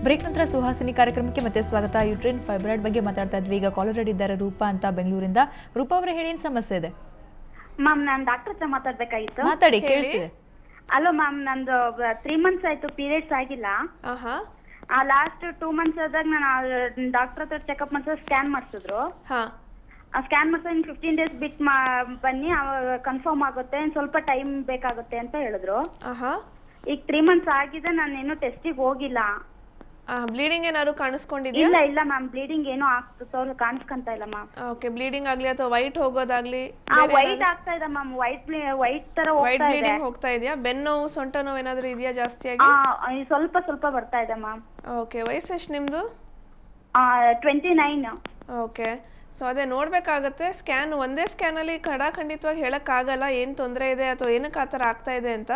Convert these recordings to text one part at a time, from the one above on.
Break ನಂತರ ಸುಹಾಸಿನಿ ಕಾರ್ಯಕ್ರಮಕ್ಕೆ ಮತ್ತೆ ಸ್ವಾಗತ. ಯುಟ್ರಿನ್ ಫೈಬ್ರಾಯ್ಡ್ ಬಗ್ಗೆ ಮಾತಾಡ್ತಾ ಇದ್ವಿ. ಈಗ ಕಾಲರ್ ರೆಡಿ ಇದ್ದಾರೆ ರೂಪಾ ಅಂತ ಬೆಂಗಳೂರಿಂದ. ರೂಪಾ ಅವರೇ ಹೇಳಿ, ಏನು ಸಮಸ್ಯೆ ಇದೆ? ಮ್ಯಾಮ್ ನಾನು ಡಾಕ್ಟರ್ ಹತ್ರ ಮಾತಾಡ್ಬೇಕಾಗಿತ್ತು. ಮಾತಾಡಿ, ಕೇಳಿಸ್ತಿದೆ. ಹಲೋ ಮ್ಯಾಮ್, ನಂದು 3 months ಆಯ್ತು ಪೀರಿಯಡ್ಸ್ ಆಗಿಲ್ಲ. ಲಾಸ್ಟ್ 2 months ಆದಾಗ ನಾನು ಡಾಕ್ಟರ್ ಹತ್ರ ಚೆಕಪ್ ಮಾಡಿಸಿದ್ರೆ ಸ್ಕ್ಯಾನ್ ಮಾಡಿಸಿದ್ರು. ಸ್ಕ್ಯಾನ್ ಮಾಡಿಸಿದ್ರೆ 15 days ಬಿಟ್ಟು ಬನ್ನಿ, ಅವಾಗ ಕನ್ಫರ್ಮ್ ಆಗುತ್ತೆ, ಸ್ವಲ್ಪ ಟೈಮ್ ಬೇಕಾಗುತ್ತೆ ಅಂತ ಹೇಳಿದ್ರು. ಈಗ 3 months ಆಗಿದೆ, ನಾನು ಇನ್ನೂ ಟೆಸ್ಟಿಗೆ ಹೋಗಿಲ್ಲ. ಬ್ಲೀಡಿಂಗ್ ಏನಾದ್ರು ಕಾಣಿಸ್ಕೊಂಡಿದ್ಯಾ? ಇಲ್ಲ ಮ್ಯಾಮ್, ಬ್ಲೀಡಿಂಗ್ ಏನೋ ಕಾಣಿಸ್ಕೊಂತ ಇಲ್ಲ ಮ್ಯಾಮ್. ಓಕೆ, ಬ್ಲೀಡಿಂಗ್ ಆಗ್ಲಿ ಅಥವಾ ವೈಟ್ ಹೋಗೋದಾಗ್ಲಿ? ವೈಟ್ ಆಗ್ತಾ ಇದೆ ಮ್ಯಾಮ್, ವೈಟ್ ತರ ಹೋಗ್ತಾ ಇದೆ. ಬ್ಲೀಡಿಂಗ್ ಹೋಗ್ತಾ ಇದೆಯಾ? ಬೆನ್ನು ನೋವು, ಸೊಂಟ ನೋವು ಏನಾದ್ರು ಇದೆಯಾ ಜಾಸ್ತಿಯಾಗಿ? ಸ್ವಲ್ಪ ಬರ್ತಾ ಇದೆ ಮ್ಯಾಮ್. ಓಕೆ, ವಯಸ್ಸು ಎಷ್ಟು ನಿಮ್ದು? 29. ಓಕೆ, ಸೊ ಅದೇ ನೋಡ್ಬೇಕಾಗತ್ತೆ. ಒಂದೇ ಸ್ಕ್ಯಾನಲ್ಲಿ ಖಂಡಿತವಾಗಿ ಹೇಳಕ್ಕಾಗಲ್ಲ ಏನು ತೊಂದರೆ ಇದೆ ಅಥವಾ ಏನಕ್ಕೆ ಆ ಥರ ಆಗ್ತಾ ಇದೆ ಅಂತ.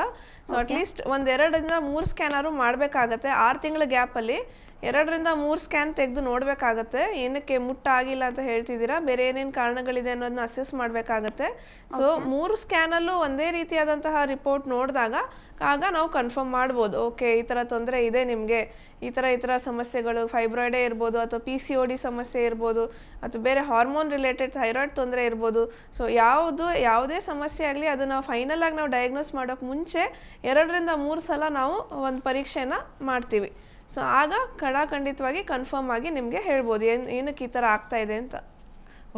ಸೊ ಅಟ್ಲೀಸ್ಟ್ 1-2ರಿಂದ 3 ಸ್ಕ್ಯಾನಾರು ಮಾಡಬೇಕಾಗತ್ತೆ. 6 ತಿಂಗಳ ಗ್ಯಾಪಲ್ಲಿ 2ರಿಂದ 3 ಸ್ಕ್ಯಾನ್ ತೆಗೆದು ನೋಡಬೇಕಾಗತ್ತೆ. ಏನಕ್ಕೆ ಮುಟ್ಟಾಗಿಲ್ಲ ಅಂತ ಹೇಳ್ತಿದ್ದೀರಾ, ಬೇರೆ ಏನೇನು ಕಾರಣಗಳಿದೆ ಅನ್ನೋದನ್ನ ಅಸೆಸ್ ಮಾಡಬೇಕಾಗತ್ತೆ. ಸೊ 3 ಸ್ಕ್ಯಾನಲ್ಲೂ ಒಂದೇ ರೀತಿಯಾದಂತಹ ರಿಪೋರ್ಟ್ ನೋಡಿದಾಗ ನಾವು ಕನ್ಫರ್ಮ್ ಮಾಡ್ಬೋದು, ಓಕೆ ಈ ಥರ ತೊಂದರೆ ಇದೆ ನಿಮಗೆ, ಈ ಥರ ಸಮಸ್ಯೆಗಳು, ಫೈಬ್ರಾಯ್ಡೇ ಇರ್ಬೋದು ಅಥವಾ PCOD ಸಮಸ್ಯೆ ಇರ್ಬೋದು ಅಥವಾ ಬೇರೆ ಹಾರ್ಮೋನ್ ರಿಲೇಟೆಡ್ ಥೈರಾಯ್ಡ್ ತೊಂದರೆ ಇರ್ಬೋದು. ಸೊ ಯಾವುದೇ ಸಮಸ್ಯೆ ಆಗಲಿ ಅದನ್ನು ಫೈನಲ್ ಆಗಿ ನಾವು ಡಯಾಗ್ನೋಸ್ ಮಾಡೋಕ್ಕೆ ಮುಂಚೆ 2ರಿಂದ 3 ಸಲ ನಾವು ಒಂದು ಪರೀಕ್ಷೆನ ಮಾಡ್ತೀವಿ. ಸೊ ಆಗ ಖಂಡಿತವಾಗಿ ಕನ್ಫರ್ಮ್ ಆಗಿ ನಿಮಗೆ ಹೇಳ್ಬೋದು ಏನಕ್ಕೆ ಈ ಥರ ಆಗ್ತಾ ಇದೆ ಅಂತ.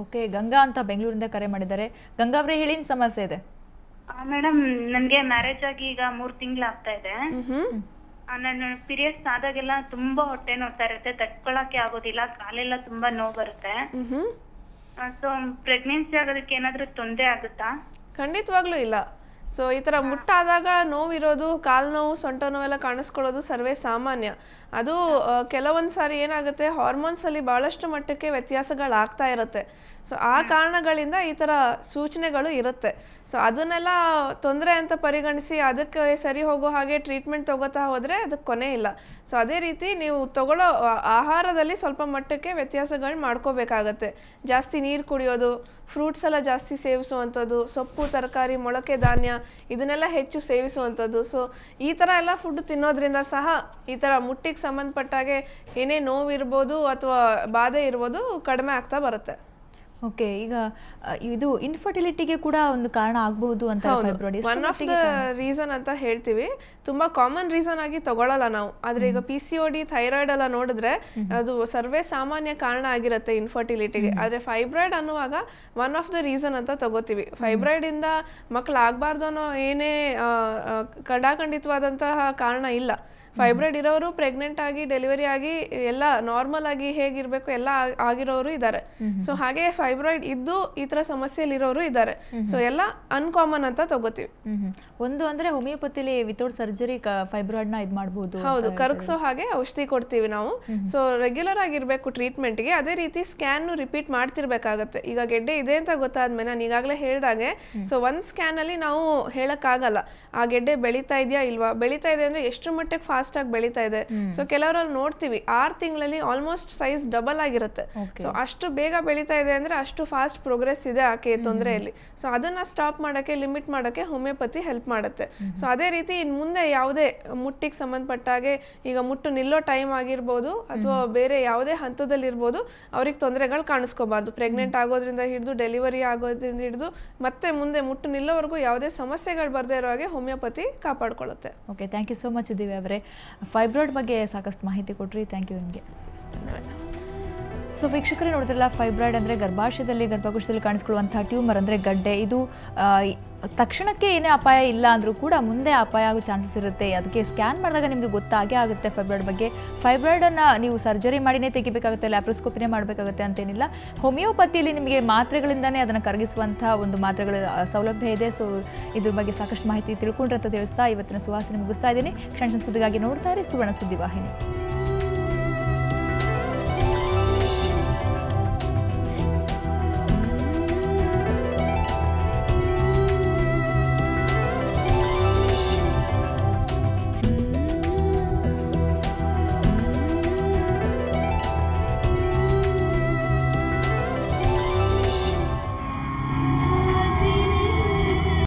ಓಕೆ, ಗಂಗಾ ಅಂತ ಬೆಂಗಳೂರಿಂದ ಕರೆ ಮಾಡಿದ್ದಾರೆ. ಗಂಗಾ ಅವರೇ ಹೇಳಿ, ಸಮಸ್ಯೆ ಇದೆ? ಮೇಡಮ್, ನನ್ಗೆ ಮ್ಯಾರೇಜ್ ಆಗಿ ಈಗ 3 ತಿಂಗಳು ಆಗ್ತಾ ಇದೆ. ನನ್ನ ಪೀರಿಯಡ್ಸ್ ಆದಾಗೆಲ್ಲ ತುಂಬಾ ಹೊಟ್ಟೆ ನೋಡ್ತಾ ಇರುತ್ತೆ, ತಡ್ಕೊಳಕ್ಕೆ ಆಗೋದಿಲ್ಲ, ಕಾಲೆಲ್ಲ ತುಂಬಾ ನೋವು ಬರುತ್ತೆ. ಸೊ ಪ್ರೆಗ್ನೆನ್ಸಿ ಆಗೋದಕ್ಕೆ ಏನಾದ್ರೂ ತೊಂದರೆ ಆಗುತ್ತಾ? ಖಂಡಿತವಾಗ್ಲೂ ಇಲ್ಲ. ಸೊ ಈ ಥರ ಮುಟ್ಟಾದಾಗ ನೋವಿರೋದು, ಕಾಲು ನೋವು, ಸೊಂಟ ನೋವೆಲ್ಲ ಕಾಣಿಸ್ಕೊಳ್ಳೋದು ಸರ್ವೇ ಸಾಮಾನ್ಯ. ಅದು ಕೆಲವೊಂದು ಸಾರಿ ಏನಾಗುತ್ತೆ, ಹಾರ್ಮೋನ್ಸಲ್ಲಿ ಭಾಳಷ್ಟು ಮಟ್ಟಕ್ಕೆ ವ್ಯತ್ಯಾಸಗಳಾಗ್ತಾ ಇರುತ್ತೆ. ಸೊ ಆ ಕಾರಣಗಳಿಂದ ಈ ಥರ ಸೂಚನೆಗಳು ಇರುತ್ತೆ. ಸೊ ಅದನ್ನೆಲ್ಲ ತೊಂದರೆ ಅಂತ ಪರಿಗಣಿಸಿ ಅದಕ್ಕೆ ಸರಿ ಹೋಗೋ ಹಾಗೆ ಟ್ರೀಟ್ಮೆಂಟ್ ತಗೋತಾ ಹೋದರೆ ಅದಕ್ಕೆ ಕೊನೆ ಇಲ್ಲ. ಸೊ ಅದೇ ರೀತಿ ನೀವು ತಗೊಳ್ಳೋ ಆಹಾರದಲ್ಲಿ ಸ್ವಲ್ಪ ಮಟ್ಟಕ್ಕೆ ವ್ಯತ್ಯಾಸಗಳು ಮಾಡ್ಕೋಬೇಕಾಗತ್ತೆ. ಜಾಸ್ತಿ ನೀರು ಕುಡಿಯೋದು, ಫ್ರೂಟ್ಸ್ ಎಲ್ಲ ಜಾಸ್ತಿ ಸೇವಿಸುವಂಥದ್ದು, ಸೊಪ್ಪು, ತರಕಾರಿ, ಮೊಳಕೆ ಧಾನ್ಯ ಇದನ್ನೆಲ್ಲ ಹೆಚ್ಚು ಸೇವಿಸುವಂಥದ್ದು. ಸೊ ಈ ಥರ ಎಲ್ಲ ಫುಡ್ ತಿನ್ನೋದ್ರಿಂದ ಸಹ ಈ ಥರ ಮುಟ್ಟಿಗೆ ಸಂಬಂಧಪಟ್ಟಾಗೆ ಏನೇ ನೋವು ಇರ್ಬೋದು ಅಥವಾ ಬಾಧೆ ಇರ್ಬೋದು ಕಡಿಮೆ ಆಗ್ತಾ ಬರುತ್ತೆ. ಓಕೆ, ಈಗ ಇದು ಇನ್ಫರ್ಟಿಲಿಟಿಗೆ ಕೂಡ ಒಂದು ಕಾರಣ ಆಗಬಹುದು ಅಂತ ಒನ್ ಆಫ್ ದ ರೀಸನ್ ಅಂತ ಹೇಳ್ತೀವಿ. ತುಂಬಾ ಕಾಮನ್ ರೀಸನ್ ಆಗಿ ತಗೊಳ್ಳಲ್ಲ ನಾವು. ಆದ್ರೆ ಈಗ PCOD, ಥೈರಾಯ್ಡ್ ಎಲ್ಲ ನೋಡಿದ್ರೆ ಅದು ಸರ್ವೇ ಸಾಮಾನ್ಯ ಕಾರಣ ಆಗಿರುತ್ತೆ ಇನ್ಫರ್ಟಿಲಿಟಿಗೆ. ಆದ್ರೆ ಫೈಬ್ರಾಯ್ಡ್ ಅನ್ನುವಾಗ ಒನ್ ಆಫ್ ದ ರೀಸನ್ ಅಂತ ತಗೋತೀವಿ. ಫೈಬ್ರಾಯ್ಡ್ ಇಂದ ಮಕ್ಕಳು ಆಗ್ಬಾರ್ದು ಅನ್ನೋ ಏನೇ ಖಂಡಿತವಾದಂತಹ ಕಾರಣ ಇಲ್ಲ. ಫೈಬ್ರಾಯ್ಡ್ ಇರೋರು ಪ್ರೆಗ್ನೆಂಟ್ ಆಗಿ ಡೆಲಿವರಿ ಆಗಿ ಎಲ್ಲ ನಾರ್ಮಲ್ ಆಗಿ ಹೇಗಿರ್ಬೇಕು ಎಲ್ಲ ಆಗಿರೋರು ಇದ್ದಾರೆ. ಸೊ ಹಾಗೆ ಫೈಬ್ರಾಯ್ಡ್ ಇದ್ದು ಈ ತರ ಸಮಸ್ಯೆಯಲ್ಲಿ ಇರೋರು ಇದ್ದಾರೆ. ಸೊ ಎಲ್ಲ ಅನ್ಕಾಮನ್ ಅಂತ ತಗೋತೀವಿ. ಒಂದು ಅಂದ್ರೆ ಹೋಮಿಯೋಪತಿಲಿ ವಿತೌಟ್ ಸರ್ಜರಿ ಫೈಬ್ರಾಯ್ಡ್ ನ ಇದು ಮಾಡಬಹುದು. ಹೌದು, ಕರಗಿಸೋ ಹಾಗೆ ಔಷಧಿ ಕೊಡ್ತೀವಿ ನಾವು. ಸೊ ರೆಗ್ಯುಲರ್ ಆಗಿರ್ಬೇಕು ಟ್ರೀಟ್ಮೆಂಟ್ಗೆ. ಅದೇ ರೀತಿ ಸ್ಕ್ಯಾನ್ ರಿಪೀಟ್ ಮಾಡ್ತಿರ್ಬೇಕಾಗತ್ತೆ. ಈಗ ಗೆಡ್ಡೆ ಇದೆ ಅಂತ ಗೊತ್ತಾದ್ಮೇಲೆ ನಾನು ಈಗಾಗಲೇ ಹೇಳ್ದಾಗೆ, ಸೊ ಒಂದ್ ಸ್ಕ್ಯಾನ್ ಅಲ್ಲಿ ನಾವು ಹೇಳಕ್ಕಾಗಲ್ಲ ಆ ಗೆಡ್ಡೆ ಬೆಳೀತಾ ಇದೆಯಾ ಇಲ್ವಾ. ಬೆಳೀತಾ ಇದೆ ಅಂದ್ರೆ ಎಷ್ಟು ಮಟ್ಟಿಗೆ ಫಾಸ್ಟ್ ಆಗಿ ಬೆಳೀತಾ ಇದೆ. ಸೊ ಕೆಲವರಲ್ಲಿ ನೋಡ್ತೀವಿ 6 ತಿಂಗಳಲ್ಲಿ ಆಲ್ಮೋಸ್ಟ್ ಸೈಜ್ ಡಬಲ್ ಆಗಿರುತ್ತೆ. ಸೊ ಅಷ್ಟು ಬೇಗ ಬೆಳೀತಾ ಇದೆ ಅಂದ್ರೆ ಅಷ್ಟು ಫಾಸ್ಟ್ ಪ್ರೋಗ್ರೆಸ್ ಇದೆ ಆಕೆ ತೊಂದರೆಯಲ್ಲಿ. ಸೊ ಅದನ್ನ ಸ್ಟಾಪ್ ಮಾಡಕ್ಕೆ, ಲಿಮಿಟ್ ಮಾಡಕ್ಕೆ ಹೋಮಿಯೋಪತಿ ಹೆಲ್ಪ್ ಮಾಡುತ್ತೆ. ಸೊ ಅದೇ ರೀತಿ ಇನ್ ಮುಂದೆ ಯಾವುದೇ ಮುಟ್ಟಿಗೆ ಸಂಬಂಧಪಟ್ಟಾಗೆ, ಈಗ ಮುಟ್ಟು ನಿಲ್ಲೋ ಟೈಮ್ ಆಗಿರ್ಬೋದು ಅಥವಾ ಬೇರೆ ಯಾವುದೇ ಹಂತದಲ್ಲಿ ಇರ್ಬೋದು, ಅವ್ರಿಗೆ ತೊಂದರೆಗಳು ಕಾಣಿಸ್ಕೋಬಾರ್ದು. ಪ್ರೆಗ್ನೆಂಟ್ ಆಗೋದ್ರಿಂದ ಹಿಡಿದು ಡೆಲಿವರಿ ಆಗೋದ್ರಿಂದ ಹಿಡಿದು ಮತ್ತೆ ಮುಂದೆ ಮುಟ್ಟು ನಿಲ್ಲೋವರೆಗೂ ಯಾವುದೇ ಸಮಸ್ಯೆಗಳು ಬರದೇ ಇರೋ ಹಾಗೆ ಹೋಮಿಯೋಪತಿ ಕಾಪಾಡ್ಕೊಳ್ಳುತ್ತೆ. Okay, thank you so much Divya ಅವರೇ. ಫೈಬ್ರಾಯ್ಡ್ ಬಗ್ಗೆ ಸಾಕಷ್ಟು ಮಾಹಿತಿ ಕೊಟ್ರಿ. ಥ್ಯಾಂಕ್ ಯು ನಿಮಗೆ. ಸೊ ವೀಕ್ಷಕರೇ ನೋಡಿದ್ರಲ್ಲ, ಫೈಬ್ರಾಯ್ಡ್ ಅಂದರೆ ಗರ್ಭಾಶಯದಲ್ಲಿ, ಗರ್ಭಕೋಶದಲ್ಲಿ ಕಾಣಿಸ್ಕೊಳ್ಳುವಂಥ ಟ್ಯೂಮರ್ ಅಂದರೆ ಗಡ್ಡೆ. ಇದು ತಕ್ಷಣಕ್ಕೆ ಏನೇ ಅಪಾಯ ಇಲ್ಲ ಅಂದರೂ ಕೂಡ ಮುಂದೆ ಅಪಾಯ ಆಗೋ ಚಾನ್ಸಸ್ ಇರುತ್ತೆ. ಅದಕ್ಕೆ ಸ್ಕ್ಯಾನ್ ಮಾಡಿದಾಗ ನಿಮಗೆ ಗೊತ್ತಾಗೇ ಆಗುತ್ತೆ ಫೈಬ್ರಾಯ್ಡ್ ಬಗ್ಗೆ. ಫೈಬ್ರಾಯ್ಡನ್ನು ನೀವು ಸರ್ಜರಿ ಮಾಡಿನೇ ತೆಗಿಬೇಕಾಗುತ್ತೆ, ಲ್ಯಾಪ್ರೋಸ್ಕೋಪಿನೇ ಮಾಡಬೇಕಾಗುತ್ತೆ ಅಂತೇನಿಲ್ಲ. ಹೋಮಿಯೋಪತಿಯಲ್ಲಿ ನಿಮಗೆ ಮಾತ್ರೆಗಳಿಂದನೇ ಅದನ್ನು ಕರಗಿಸುವಂಥ ಒಂದು ಮಾತ್ರೆಗಳ ಸೌಲಭ್ಯ ಇದೆ. ಸೊ ಇದ್ರ ಬಗ್ಗೆ ಸಾಕಷ್ಟು ಮಾಹಿತಿ ತಿಳ್ಕೊಂಡ್ರೆ ಅಂತ ತಿಳಿಸ್ತಾ ಇವತ್ತಿನ ಸುವಾಸನೆ ಮುಗಿಸ್ತಾ ಇದ್ದೀನಿ. ಕ್ಷಣ ಸುದ್ದಿಗಾಗಿ ನೋಡ್ತಾ ಇರಿ ಸುವರ್ಣ ಸುದ್ದಿವಾಹಿನಿ.